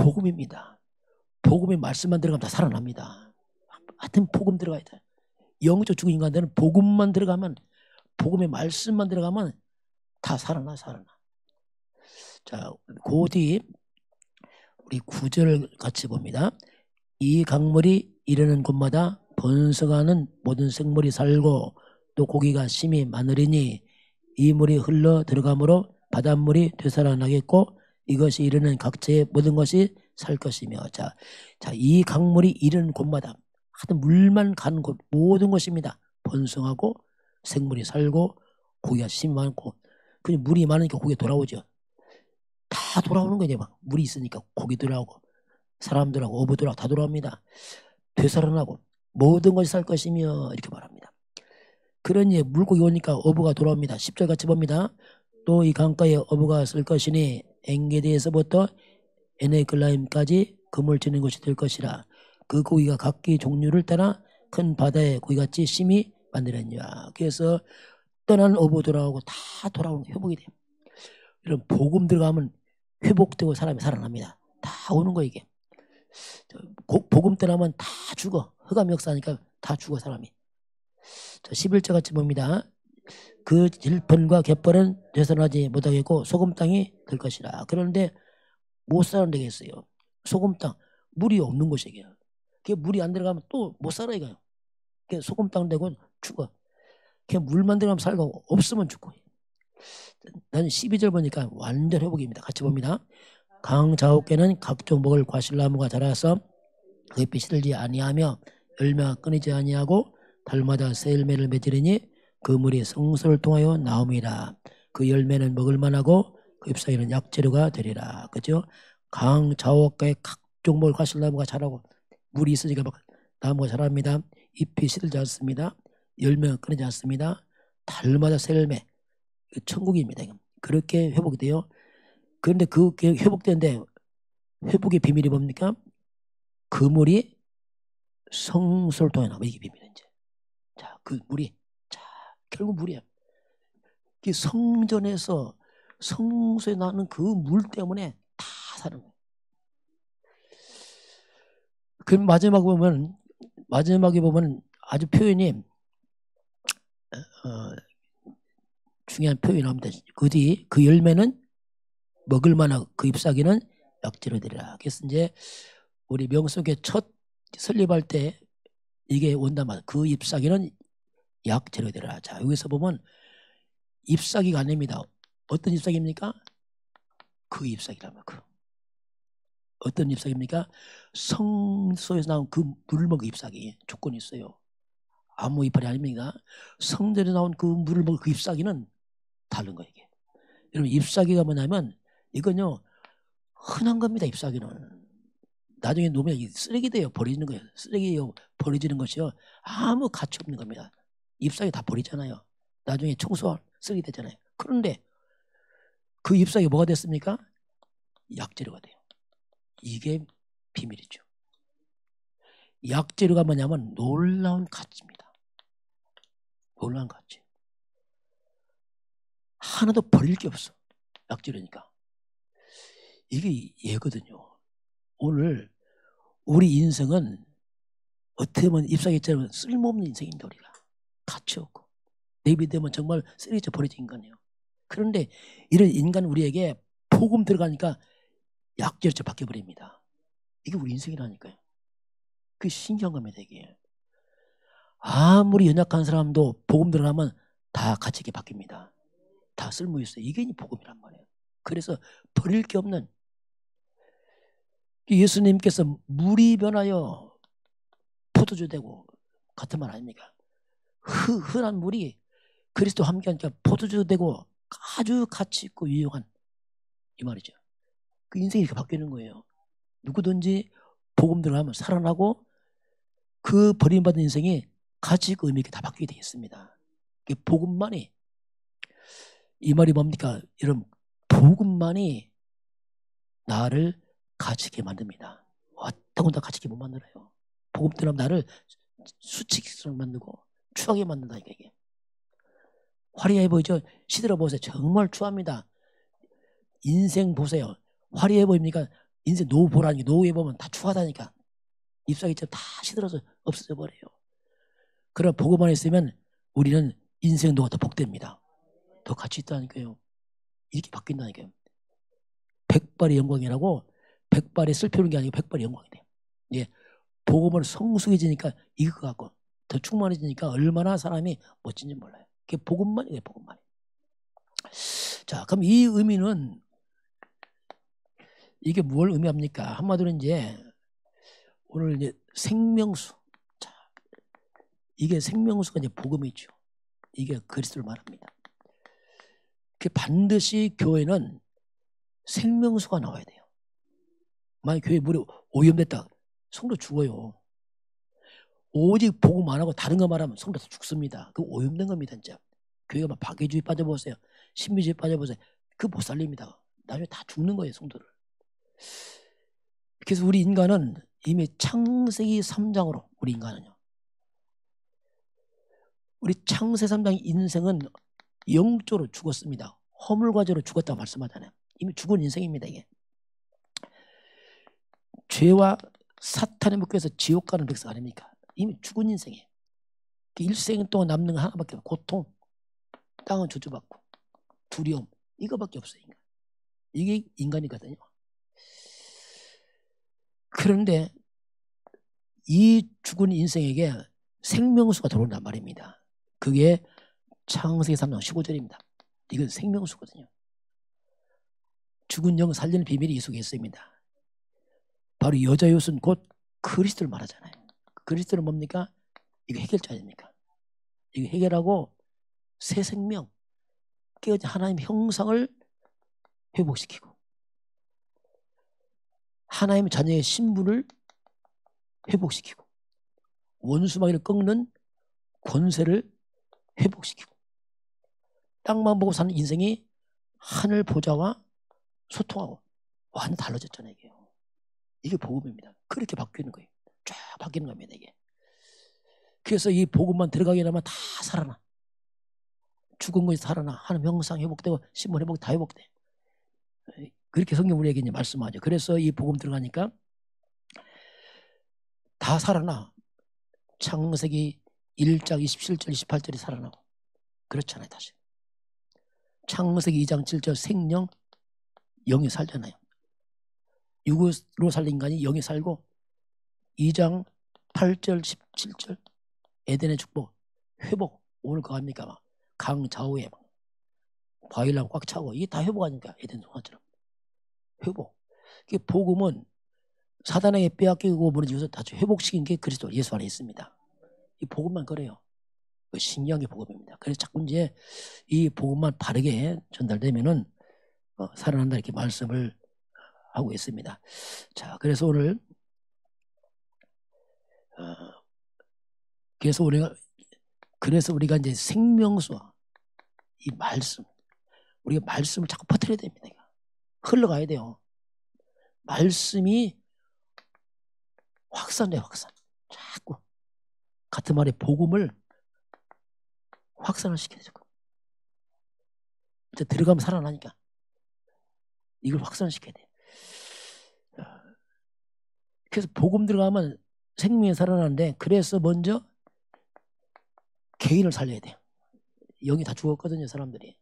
복음입니다. 복음의 말씀만 들어가면 다 살아납니다. 하여튼 복음 들어가야 돼. 영적 죽은 인간들은 복음만 들어가면, 복음의 말씀만 들어가면 다 살아나. 자, 그 뒤 우리 9절을 같이 봅니다. 이 강물이 이르는 곳마다 번성하는 모든 생물이 살고 또 고기가 심히 많으리니 이 물이 흘러 들어가므로 바닷물이 되살아나겠고 이것이 이르는 각처의 모든 것이 살 것이며. 자, 이 강물이 이르는 곳마다 하여튼 물만 가는 곳 모든 것입니다. 번성하고 생물이 살고 고기가 심히 많고. 그냥 물이 많으니까 고기가 돌아오죠. 다 돌아오는 거예요. 막 물이 있으니까 고기 돌아오고 사람들하고 어부들하고 다 돌아옵니다. 되살아나고 모든 것이 살 것이며 이렇게 말합니다. 그러니 물고기 오니까 어부가 돌아옵니다. 10절 같이 봅니다. 또 이 강가에 어부가 쓸 것이니 엔게디에서부터 에네글라임까지 그물 치는 것이 될 것이라. 그 고기가 각기 종류를 따라 큰 바다의 고기같이 심히 만들었냐. 그래서 떠난 어부 돌아오고 다 돌아오는 거 회복이 돼요. 이런 복음 들어가면 회복되고 사람이 살아납니다. 다 오는 거 이게. 복음 떠나면 다 죽어. 흑암 역사니까 다 죽어 사람이. 자, 11절 같이 봅니다. 그 질펀과 갯벌은 되살아나지 못하겠고 소금 땅이 될 것이라. 그런데 못 사는 데가 있어요. 소금 땅. 물이 없는 곳이에요. 그 물이 안 들어가면 또 못 살아 이거요. 그 소금 땅 되고 죽어. 그 물만 들어가면 살고 없으면 죽고. 나는 12절 보니까 완전 회복입니다. 같이 봅니다. 강 좌우께는 각종 먹을 과실나무가 자라서 그 잎이 시들지 아니하며 열매가 끊이지 아니하고 달마다 새 열매를 맺으리니 그 물이 성소를 통하여 나옵니다. 그 열매는 먹을 만하고 그 잎사귀는 약재료가 되리라. 그죠? 강 좌우가에 각종 먹을 과실나무가 자라고 물이 있으니까 막 나무가 자랍니다. 잎이 시들지 않습니다. 열매가 끊이지 않습니다. 달마다 새 열매. 천국입니다. 그렇게 회복이 돼요. 그런데 그 회복되는데 회복의 비밀이 뭡니까? 그 물이 성소를 통해 나와. 이게 비밀이에요. 이제. 자, 그 물이 결국 물이에요. 그 성전에서 성소에 나는 그 물 때문에 다 사는 거예요. 그 마지막에 보면 아주 표현이 중요한 표현이 나옵니다. 그 뒤 그 열매는 먹을 만한 그 잎사귀는 약재로 되리라. 그래서 이제 우리 명속에 첫 설립할 때 이게 온단 말이야. 그 잎사귀는 약재로 되리라. 자, 여기서 보면 잎사귀가 아닙니다. 어떤 잎사귀입니까? 그 잎사귀라면 그. 어떤 잎사귀입니까? 성소에서 나온 그 물을 먹은 잎사귀. 조건이 있어요. 아무 이파리 아닙니다. 성전에 나온 그 물을 먹은 그 잎사귀는 다른 거예요. 이게. 여러분 잎사귀가 뭐냐면 이건요 흔한 겁니다. 잎사귀는 나중에 놓으면 쓰레기 돼요. 버리는 거예요. 쓰레기요 버려지는 것이요 아무 가치 없는 겁니다. 잎사귀 다 버리잖아요. 나중에 청소할 쓰레기 되잖아요. 그런데 그 잎사귀 뭐가 됐습니까? 약재료가 돼요. 이게 비밀이죠. 약재료가 뭐냐면 놀라운 가치입니다. 놀라운 가치. 하나도 버릴 게 없어. 약재료니까. 이게 예거든요. 오늘 우리 인생은 어떻게 보면 잎사귀처럼 쓸모없는 인생입니다. 우리가 가치 없고 내비되면 정말 쓰레기째 버려진 인간이에요. 그런데 이런 인간 우리에게 복음 들어가니까 약재료째 바뀌어버립니다. 이게 우리 인생이라니까요. 그게 신기한 겁니다. 이게 아무리 연약한 사람도 복음 들어가면 다 가치 있게 바뀝니다. 다 쓸모 있어요. 이게 복음이란 말이에요. 그래서 버릴 게 없는 예수님께서 물이 변하여 포도주 되고 같은 말 아닙니까? 흔한 물이 그리스도 함께하니까 포도주 되고 아주 가치 있고 유용한 이 말이죠. 그 인생이 이렇게 바뀌는 거예요. 누구든지 복음 들어가면 살아나고 그 버림받은 인생이 가치 있고 의미 있게 다 바뀌게 되어 있습니다. 복음만이 이 말이 뭡니까? 이런 복음만이 나를 가치 있게 만듭니다. 어떤 다 가치 있게 못 만들어요. 복음 들어가면 나를 수치스럽게 만들고 추하게 만든다니까 이게. 화려해 보이죠? 시들어 보세요. 정말 추합니다. 인생 보세요. 화려해 보입니까? 인생 노후보라는 게 노후에 보면 다 추하다니까. 잎사귀처럼 다 시들어서 없어져 버려요. 그러나 복음만 있으면 우리는 인생 노후가 더 복됩니다. 더 가치 있다니까요. 이렇게 바뀐다니까요. 백발의 영광이라고, 백발에 슬퍼하는 게 아니고 백발의 영광이 돼요. 예, 복음을 성숙해지니까 이거 갖고 더 충만해지니까 얼마나 사람이 멋진지 몰라요. 그게 복음만이에요, 복음만. 자, 그럼 이 의미는 이게 뭘 의미합니까? 한마디로 이제 오늘 이제 생명수. 자, 이게 생명수가 이제 복음이죠. 이게 그리스도를 말합니다. 그 반드시 교회는 생명수가 나와야 돼요. 만약 교회 물이 오염됐다, 성도 죽어요. 오직 복음 안 하고 다른 거 말하면 성도 죽습니다. 그 오염된 겁니다, 진짜. 교회가 막 박애주의 빠져보세요. 신비주의 빠져보세요. 그 못 살립니다. 나중에 다 죽는 거예요, 성도를. 그래서 우리 인간은 이미 창세기 3장으로 우리 인간은요. 우리 창세기 3장 인생은 영적으로 죽었습니다. 허물과 죄로 죽었다고 말씀하잖아요. 이미 죽은 인생입니다, 이게. 죄와 사탄의 묶여서 지옥 가는 백성 아닙니까? 이미 죽은 인생이에요. 일생 동안 남는 거 하나밖에 없어요. 고통, 땅은 저주받고, 두려움, 이거밖에 없어요, 인간. 이게 인간이거든요. 그런데 이 죽은 인생에게 생명수가 들어온단 말입니다. 그게 창세기 3장 15절입니다. 이건 생명수거든요. 죽은 영 살리는 비밀이 이 속에 있습니다. 바로 여자 요소는 곧 그리스도를 말하잖아요. 그리스도는 뭡니까? 이거 해결자 아닙니까? 이거 해결하고 새 생명, 깨어진 하나님의 형상을 회복시키고 하나님의 자녀의 신분을 회복시키고 원수마귀를 꺾는 권세를 회복시키고 땅만 보고 사는 인생이 하늘 보좌와 소통하고 완전 달라졌잖아요. 이게 복음입니다. 그렇게 바뀌는 거예요. 쫙 바뀌는 겁니다, 이게. 그래서 이 복음만 들어가게 되면 다 살아나. 죽은 것이 살아나. 하나님 형상 회복되고 신분 회복 다 회복돼. 그렇게 성경 우리에게 이제 말씀하죠. 그래서 이 복음 들어가니까 다 살아나. 창세기 1장 27절 28절이 살아나고. 그렇잖아요, 다시. 창세기 2장 7절 생령 영이 살잖아요. 육으로 살린 인간이 영이 살고 2장 8절 17절 에덴의 축복 회복. 오늘 그거 합니까? 막 강 좌우에 막 바위랑 꽉 차고 이게 다 회복하니까 에덴 동화처럼 회복. 이게 복음은 사단에게 빼앗기고 무너지면서 다시 회복시킨 게 그리스도 예수 안에 있습니다. 이 복음만 그래요. 신기한 게 복음입니다. 그래서 자꾸 이제 이 복음만 바르게 전달되면은 살아난다 이렇게 말씀을 하고 있습니다. 자, 그래서 오늘 그래서 우리가 이제 생명수와 이 말씀, 우리가 말씀을 자꾸 퍼뜨려야 됩니다. 흘러가야 돼요. 말씀이 확산돼요, 확산. 자꾸 같은 말에 복음을 확산을 시켜야 되죠. 이제 들어가면 살아나니까 이걸 확산을 시켜야 돼요. 그래서 복음 들어가면 생명이 살아나는데 그래서 먼저 개인을 살려야 돼요. 영이 다 죽었거든요, 사람들이.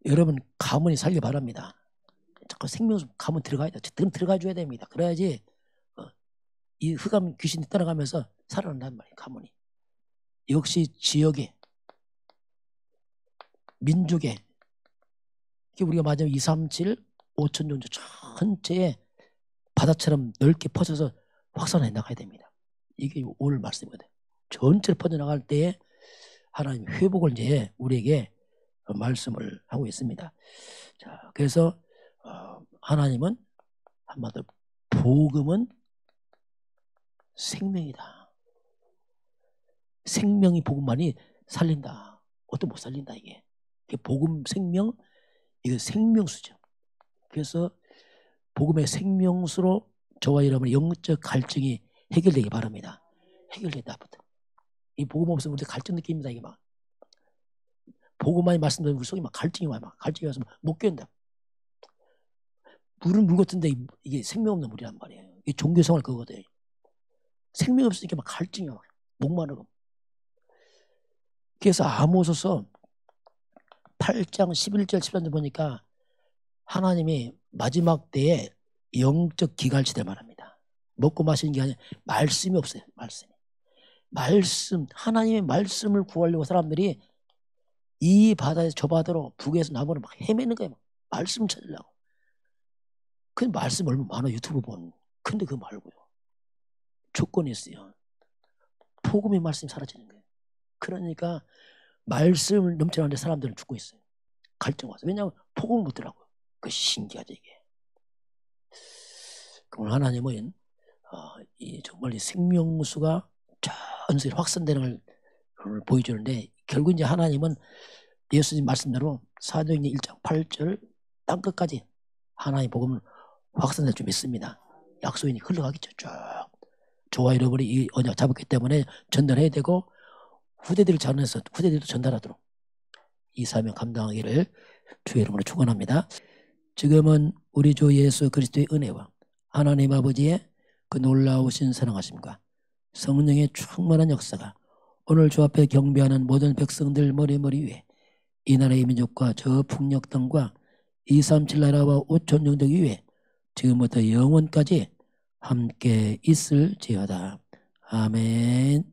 여러분 가문이 살기 바랍니다. 자꾸 생명수 가문 들어가야 돼. 들어가 줘야 됩니다. 그래야지 이 흑암 귀신이 따라가면서 살아난단 말이에요, 가문이. 역시 지역에 민족에 우리가 맞으면 2, 3, 7, 5천 종족 전체에 바다처럼 넓게 퍼져서 확산해 나가야 됩니다. 이게 오늘 말씀이거든요. 전체로 퍼져나갈 때에 하나님 회복을 이제 우리에게 말씀을 하고 있습니다. 자, 그래서 하나님은 한마디로 복음은 생명이다. 생명이 복음만이 살린다. 어떤 못 살린다 이게. 복음 생명, 이거 생명수죠. 그래서 복음의 생명수로 저와 여러분의 영적 갈증이 해결되기 바랍니다. 해결된다부터. 이 복음 없으면 우리 갈증 느낍니다. 이게 막 복음만이 말씀드리면 우리 속에 막 갈증이 와요. 막 갈증이 와서 못 견뎌. 물은 물 같은데 이게 생명 없는 물이란 말이에요. 이 종교생활 그거거든요. 생명 없으니까 막 갈증이 막 목마르고. 그래서 아모스서 8장 11절 13절 보니까 하나님이 마지막 때에 영적 기갈치들 말합니다. 먹고 마시는 게 아니라 말씀이 없어요. 말씀 하나님의 말씀을 구하려고 사람들이 이 바다에서 저 바다로 북에서 남으로 막 헤매는 거예요. 말씀 찾으려고. 그 말씀 얼마 많아 유튜브 보면. 근데 그거 말고요. 조건이 있어요. 복음의 말씀이 사라지는 거예요. 그러니까 말씀을 넘쳐나는데 사람들은 죽고 있어요. 갈증 와서. 왜냐하면 복음을 못 들라고요. 그 신기하죠 이게. 그럼 하나님은 정말 이 생명수가 전세로 확산되는 걸 보여주는데 결국 이제 하나님은 예수님 말씀대로 사도행전 1장 8절 땅끝까지 하나님 복음을 확산될 줄 믿습니다. 약속이 흘러가겠죠. 쭉. 저와 여러분이 이 언약 잡았기 때문에 전달해야 되고 후대들을 자원해서 후대들도 전달하도록 이 사명 감당하기를 주의 이름으로 축원합니다. 지금은 우리 주 예수 그리스도의 은혜와 하나님 아버지의 그 놀라우신 사랑하심과 성령의 충만한 역사가 오늘 주 앞에 경배하는 모든 백성들 머리 위에 이 나라의 민족과 저 북녘 땅과 237 나라와 5천 영적 위에 지금부터 영원까지 함께 있을지어다. 아멘.